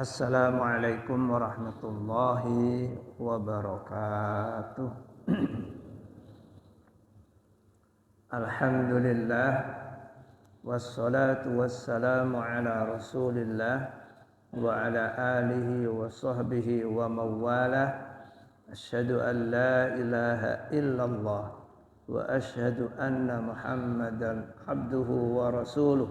Assalamualaikum warahmatullahi wabarakatuh. Alhamdulillah wassalatu wassalamu ala Rasulillah wa ala alihi wa sahbihi wa mawalah. Asyhadu an la ilaha illallah wa asyhadu anna Muhammadan abduhu wa rasuluh.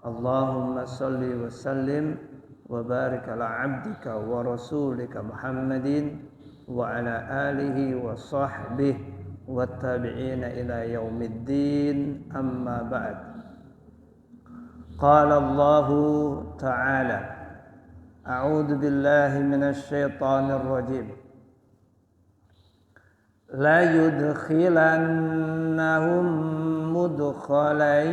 Allahumma salli wa sallim wa barik ala abdika wa rasulika Muhammadin wa ala alihi wa sahbihi wa tabi'ina ila yaumiddin, amma ba'd. Qala Allah ta'ala, a'udzu billahi minasy syaithanir rajim. La yudkhilannahum mudkhalan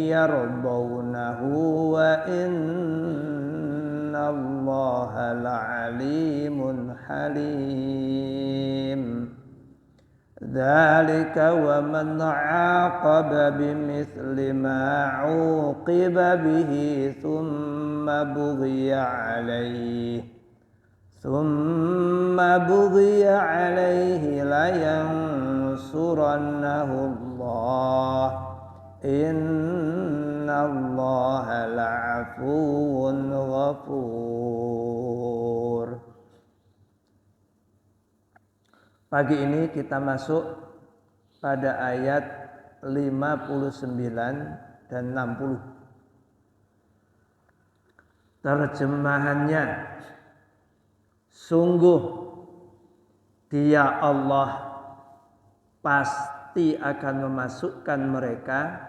yardawnahu wa innallaha la'alimun halim. Dzalika wa man 'aqaba bimithli ma 'uqiba bihi thumma bughiya 'alaihi la yansurannahu Allah, innallaha la'afuwun ghafur. Pagi ini kita masuk pada ayat 59 dan 60. Terjemahannya, sungguh Dia Allah pasti akan memasukkan mereka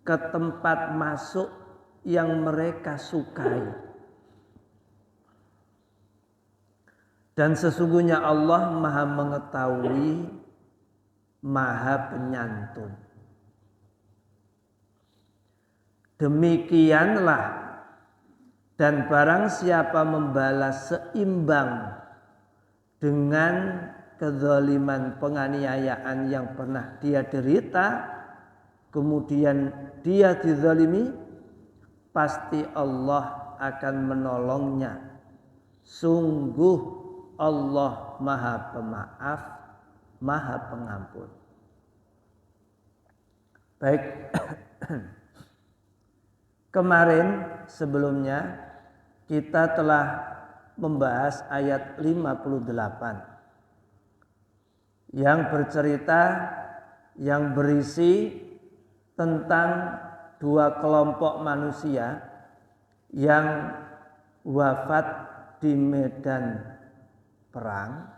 ke tempat masuk yang mereka sukai. Dan sesungguhnya Allah Maha mengetahui, Maha penyantun. Demikianlah, dan barang siapa membalas seimbang dengan kezaliman penganiayaan yang pernah dia derita, kemudian dia dizalimi, pasti Allah akan menolongnya. Sungguh Allah Maha Pemaaf, Maha Pengampun. Baik, kemarin sebelumnya kita telah membahas ayat 58 yang bercerita, yang berisi tentang dua kelompok manusia yang wafat di medan perang,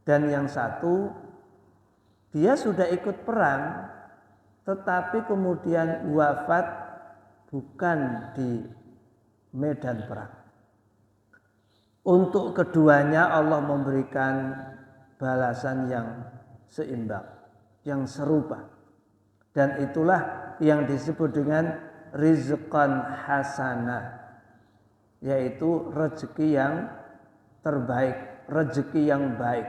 dan yang satu dia sudah ikut perang tetapi kemudian wafat bukan di medan perang. Untuk keduanya Allah memberikan balasan yang seimbang, yang serupa, dan itulah yang disebut dengan rizqan hasanah, yaitu rezeki yang terbaik, rezeki yang baik.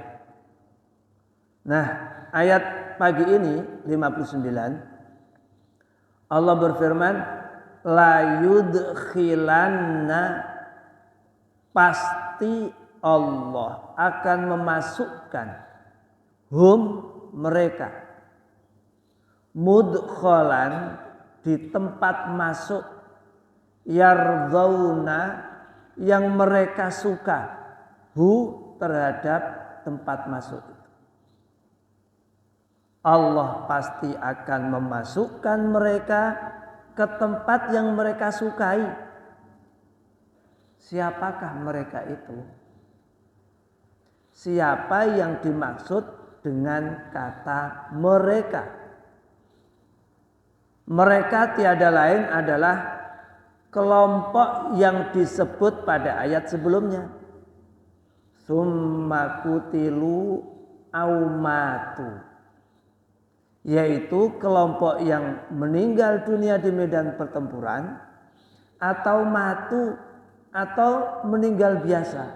Nah, ayat pagi ini 59 Allah berfirman, la yudkhilanna, pasti Allah akan memasukkan hum, mereka, mudkhalan, di tempat masuk, yardawna, yang mereka suka, hu, terhadap tempat masuk itu. Allah pasti akan memasukkan mereka ke tempat yang mereka sukai. Siapakah mereka itu? Siapa yang dimaksud dengan kata mereka? Mereka tiada lain adalah kelompok yang disebut pada ayat sebelumnya. Summa kutilu aumatu, yaitu kelompok yang meninggal dunia di medan pertempuran, atau matu, atau meninggal biasa.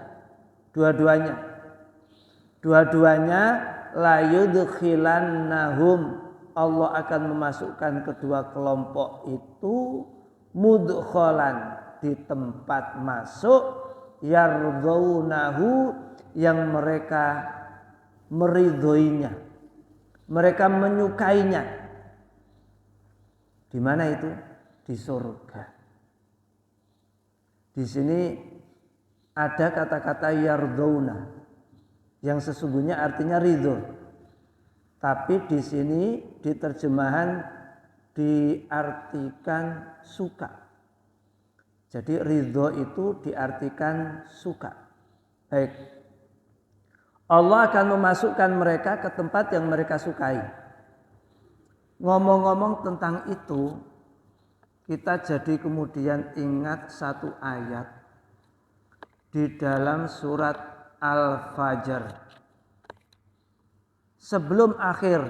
Dua-duanya la yudkhilannahum, Allah akan memasukkan kedua kelompok itu mudkhalan, di tempat masuk, yardaunahu yang mereka meridhoinya, mereka menyukainya. Di mana itu? Di surga. Di sini ada kata-kata yardauna yang sesungguhnya artinya ridho. Tapi di sini di terjemahan diartikan suka. Jadi ridho itu diartikan suka. Baik. Allah akan memasukkan mereka ke tempat yang mereka sukai. Ngomong-ngomong tentang itu, kita jadi kemudian ingat satu ayat di dalam surat Al-Fajr. Sebelum akhir,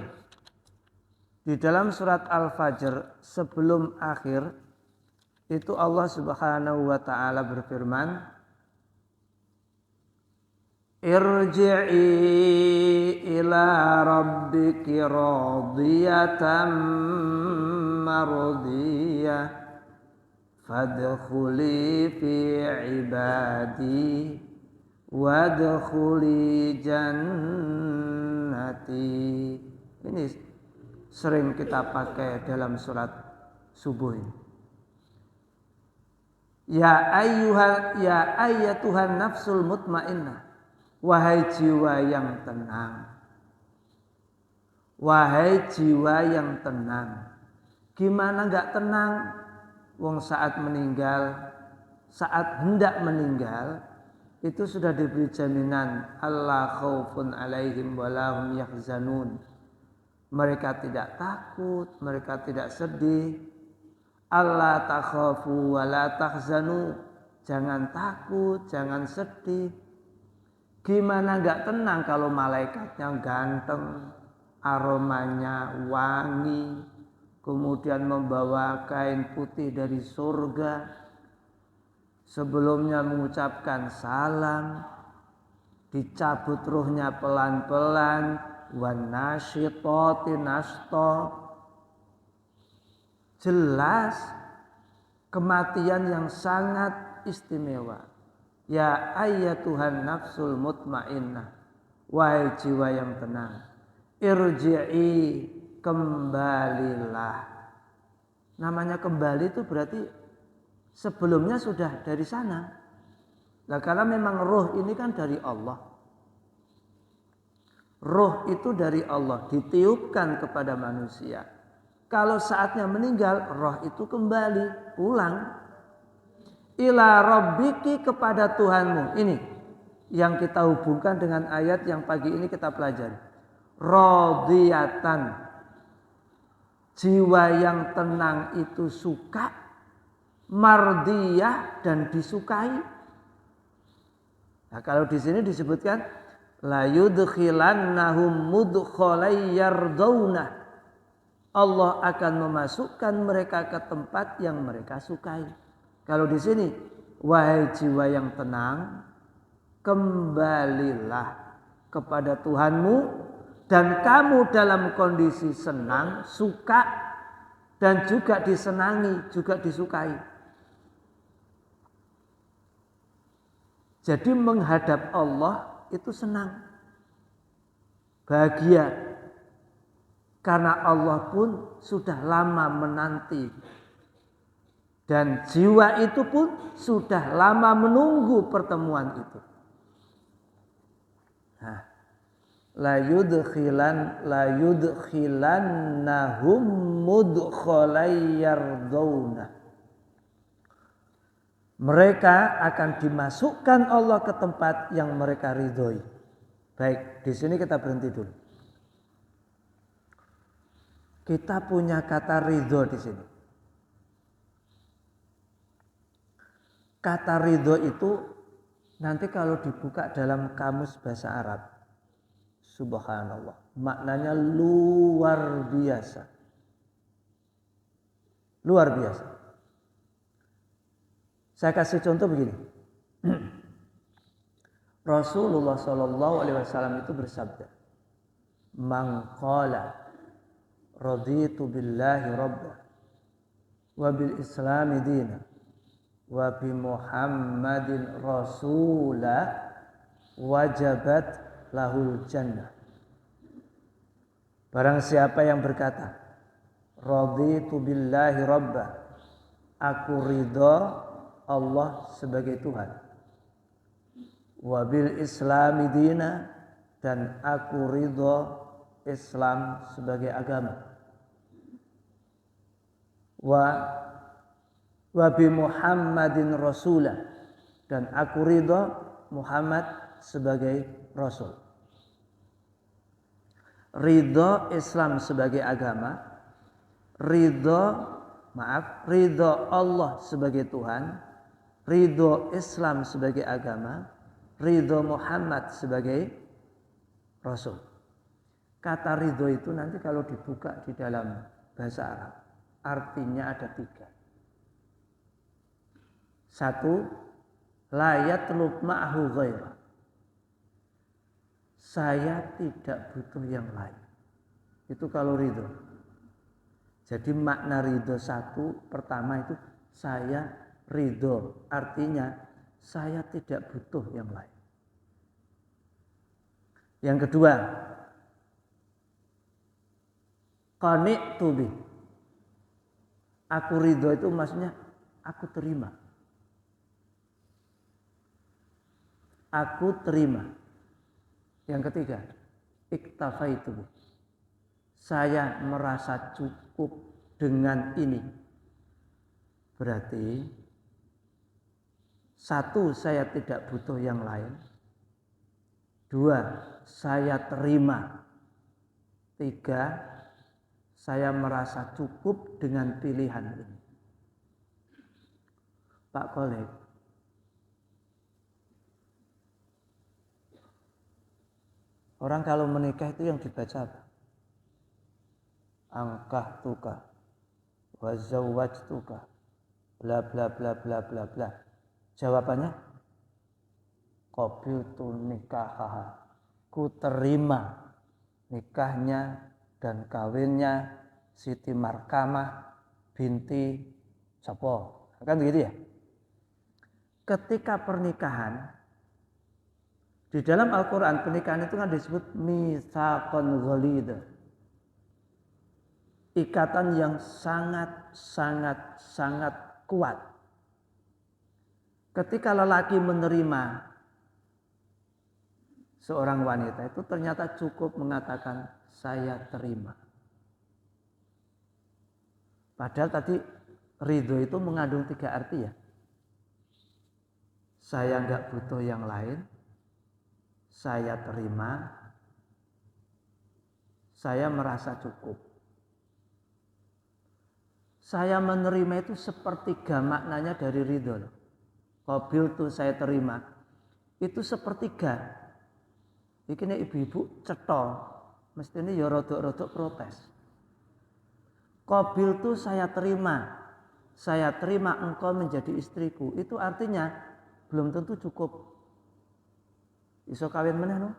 di dalam surat Al-Fajr sebelum akhir, itu Allah Subhanahu wa ta'ala berfirman, Irji'i ila rabbiki radiyatan mardiyah fadkhuli fi ibadi wadkhuli jannati. Ini sering kita pakai dalam surat subuh ini. Ya ayyatuhan nafsul mutmainnah, wahai jiwa yang tenang. Wahai jiwa yang tenang. Gimana enggak tenang? Wong saat meninggal, saat hendak meninggal, itu sudah diberi jaminan Allah khaufun alaihim walahum yahzanun. Mereka tidak takut, mereka tidak sedih. Allah takhafu wa la tahzanu. Jangan takut, jangan sedih. Gimana enggak tenang kalau malaikatnya ganteng, aromanya wangi, kemudian membawa kain putih dari surga, sebelumnya mengucapkan salam, dicabut ruhnya pelan-pelan, wan nasyitati nashta. Jelas kematian yang sangat istimewa. Ya ayyatuhan nafsul mutmainnah, wahai jiwa yang tenang, irji'i, kembalilah. Namanya kembali itu berarti sebelumnya sudah dari sana. Nah, karena memang roh ini kan dari Allah. Roh itu dari Allah, ditiupkan kepada manusia. Kalau saatnya meninggal, roh itu kembali, pulang. Ila rabbiki, kepada Tuhanmu. Ini yang kita hubungkan dengan ayat yang pagi ini kita pelajari. Radiyatan. Jiwa yang tenang itu suka, mardiyah dan disukai. Nah, kalau di sini disebutkan la yudkhilannahum mudkhalay yardawna. Allah akan memasukkan mereka ke tempat yang mereka sukai. Kalau di sini, wahai jiwa yang tenang, kembalilah kepada Tuhanmu dan kamu dalam kondisi senang, suka dan juga disenangi, juga disukai. Jadi menghadap Allah itu senang, bahagia. Karena Allah pun sudah lama menanti. Dan jiwa itu pun sudah lama menunggu pertemuan itu. Nah, la yudkhilannahum mudkhalay yardawna. Mereka akan dimasukkan Allah ke tempat yang mereka ridhoi. Baik, di sini kita berhenti dulu. Kita punya kata ridho di sini. Kata ridho itu nanti kalau dibuka dalam kamus bahasa Arab, subhanallah, maknanya luar biasa. Luar biasa. Saya kasih contoh begini. Rasulullah SAW itu bersabda, "Man qala raditu billahi rabba wa bil islami dina wa bi Muhammadin rasula wajabat lahul jannah. Barang siapa yang berkata, raditu billahi rabba, aku ridho Allah sebagai Tuhan, wa bil islami dina, dan aku ridho Islam sebagai agama, wa bi Muhammadin rasulah, dan aku ridho Muhammad sebagai rasul. Ridho Islam sebagai agama, ridho Allah sebagai Tuhan, ridho Islam sebagai agama, ridho Muhammad sebagai rasul. Kata ridho itu nanti kalau dibuka di dalam bahasa Arab, artinya ada 3. 1, la yatlub ma'hu ghairah. Saya tidak butuh yang lain. Itu kalau ridho. Jadi makna ridho 1, pertama itu saya ridho. Artinya saya tidak butuh yang lain. Yang kedua, qani'tu bih. Aku ridho itu maksudnya aku terima. Aku terima. Yang ketiga, iktafaitu. Saya merasa cukup dengan ini. Berarti 1, saya tidak butuh yang lain. 2, saya terima. 3, saya merasa cukup dengan pilihan ini. Pak Kolek, orang kalau menikah itu yang dibaca apa? Angkah tuka, wazawaj tuka, bla bla bla bla bla bla. Jawabannya, qabiltu nikahaha. Ku terima nikahnya dan kawinnya Siti Markamah binti Sopo. Kan begitu ya? Ketika pernikahan, di dalam Al-Quran pernikahan itu kan disebut mitsaqan ghalidh. Ikatan yang sangat kuat. Ketika lelaki menerima seorang wanita itu ternyata cukup mengatakan saya terima. Padahal tadi ridho itu mengandung 3 arti ya. Saya enggak butuh yang lain. Saya terima, saya merasa cukup. Saya menerima itu sepertiga maknanya dari ridho. Qabiltu, saya terima. Itu sepertiga. Ini ibu-ibu cetha, mestinya ya rodok-rodok protes. Qabiltu, saya terima. Saya terima engkau menjadi istriku. Itu artinya belum tentu cukup. Iso kawin meneh no?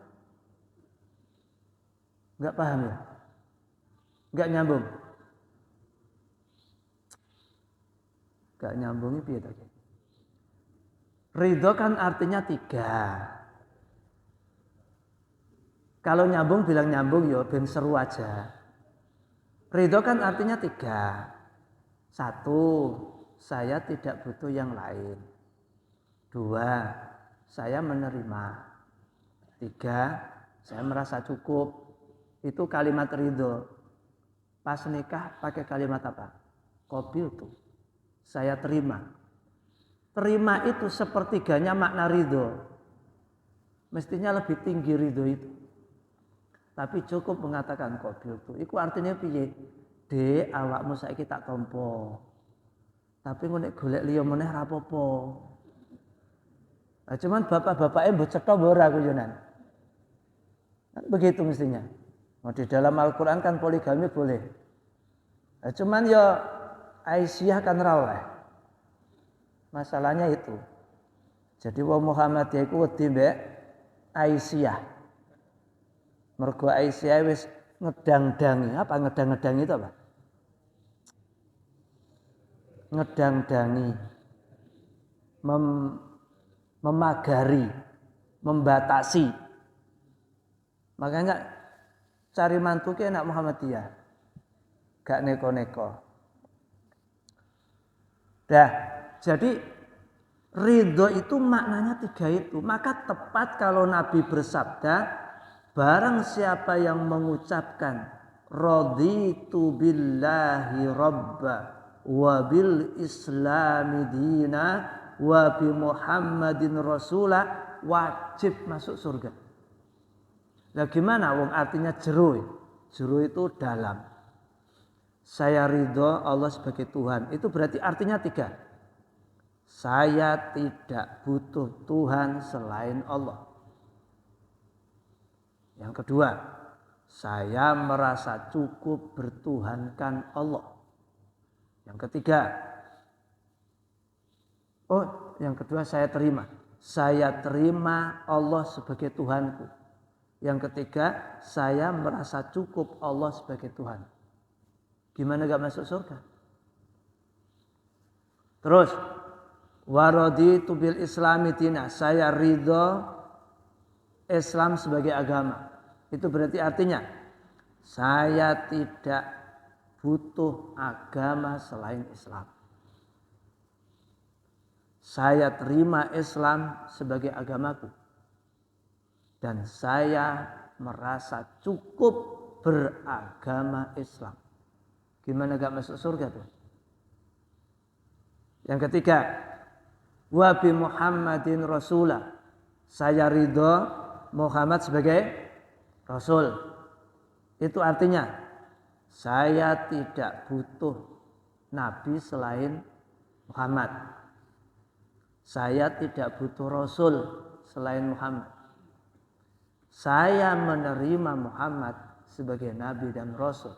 Enggak paham ya? Enggak nyambung. Enggak nyambung itu piye to? Ridho kan artinya 3. Kalau nyambung bilang nyambung ya ben seru aja. Ridho kan artinya 3. 1, saya tidak butuh yang lain. 2, saya menerima. 3, saya merasa cukup. Itu kalimat ridho. Pas nikah pakai kalimat apa? Qabiltu. Saya terima. Terima itu sepertiganya makna ridho. Mestinya lebih tinggi ridho itu. Tapi cukup mengatakan qabiltu. Iku artinya piye? Dek, awakmu saiki tak tampa. Tapi nek golek liya meneh ra apa-apa. Nah, cuman bapak-bapaknya mbok cetha mbok ora guyonan. Begitu mestinya. Nah, di dalam Al-Quran kan poligami boleh. Nah, cuman ya Aisyah kan raweh. Masalahnya itu. Jadi wong Muhammadiyah iku wedi mbek Aisyah. Mergo Aisyah wis ngedang-dangi. Apa ngedang-ngedangi itu apa? Ngedang-dangi memagari, membatasi. Makanya cari mantu ki anak Muhammadiyah. Gak neko-neko. Dah, jadi ridho itu maknanya 3 itu. Maka tepat kalau Nabi bersabda, barang siapa yang mengucapkan raditu billahi rabba wa bil islami dina wa bi Muhammadin rasula, wajib masuk surga. Nah gimana? Wong artinya jero. Jero itu dalam. Saya ridho Allah sebagai Tuhan. Itu berarti artinya 3. Saya tidak butuh Tuhan selain Allah. Yang kedua, saya merasa cukup bertuhankan Allah. Yang ketiga, yang kedua saya terima. Saya terima Allah sebagai Tuhanku. Yang ketiga, saya merasa cukup Allah sebagai Tuhan. Gimana gak masuk surga? Terus, waraditu bil islami dina. Saya ridho Islam sebagai agama. Itu berarti artinya, saya tidak butuh agama selain Islam. Saya terima Islam sebagai agamaku. Dan saya merasa cukup beragama Islam. Gimana gak masuk surga tuh? Yang ketiga, wa bi Muhammadin rasulah. Saya ridho Muhammad sebagai Rasul. Itu artinya saya tidak butuh Nabi selain Muhammad. Saya tidak butuh Rasul selain Muhammad. Saya menerima Muhammad sebagai Nabi dan Rasul.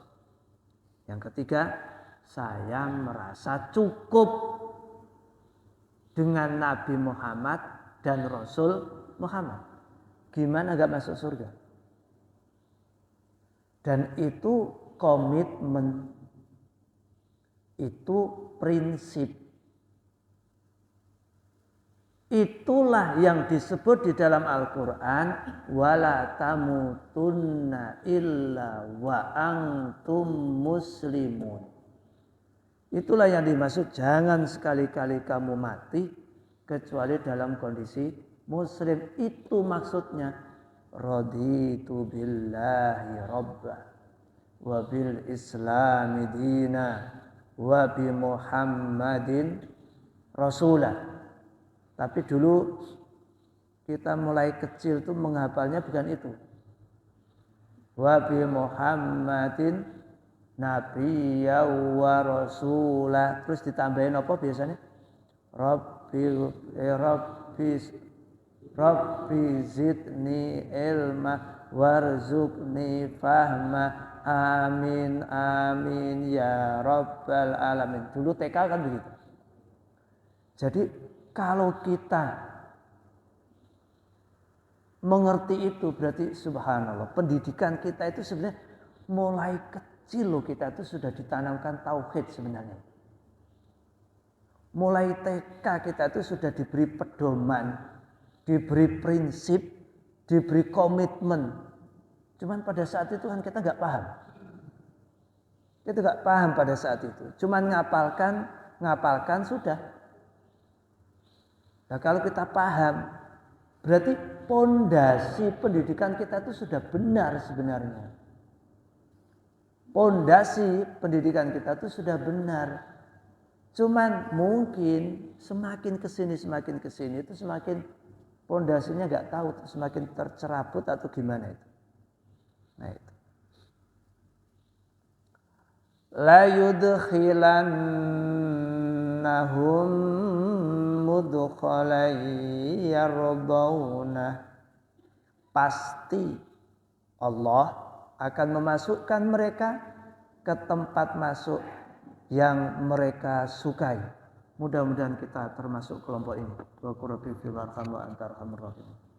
Yang ketiga, saya merasa cukup dengan Nabi Muhammad dan Rasul Muhammad. Gimana gak masuk surga? Dan itu komitmen, itu prinsip. Itulah yang disebut di dalam Al-Quran, wala tamutunna illa wa antum muslimun. Itulah yang dimaksud, jangan sekali-kali kamu mati kecuali dalam kondisi muslim. Itu maksudnya, raditu billahi rabba wa bil islami dina wa bi Muhammadin rasulah. Tapi dulu kita mulai kecil tuh menghafalnya bukan itu. Wa bi Muhammadin nabiyya wa rasulah. Terus ditambahin apa biasanya? Rabbi zidni ilma warzuqni fahma. Amin amin ya rabbal alamin. Dulu TK kan begitu. Jadi kalau kita mengerti itu berarti subhanallah, pendidikan kita itu sebenarnya mulai kecil loh, kita itu sudah ditanamkan tauhid sebenarnya. Mulai TK kita itu sudah diberi pedoman, diberi prinsip, diberi komitmen. Cuman pada saat itu kan kita nggak paham. Kita nggak paham pada saat itu. Cuman ngapalkan sudah. Nah kalau kita paham, berarti pondasi pendidikan kita itu sudah benar sebenarnya. Pondasi pendidikan kita itu sudah benar. Cuman mungkin semakin kesini itu semakin pondasinya nggak tahu, semakin tercerabut atau gimana itu. Nah itu. La yudkhilannahum mudkhalan yardawna. Pasti Allah akan memasukkan mereka ke tempat masuk yang mereka sukai. Mudah-mudahan kita termasuk kelompok ini. Wa qurrabbi fil arham wa antar arhamur rahimin.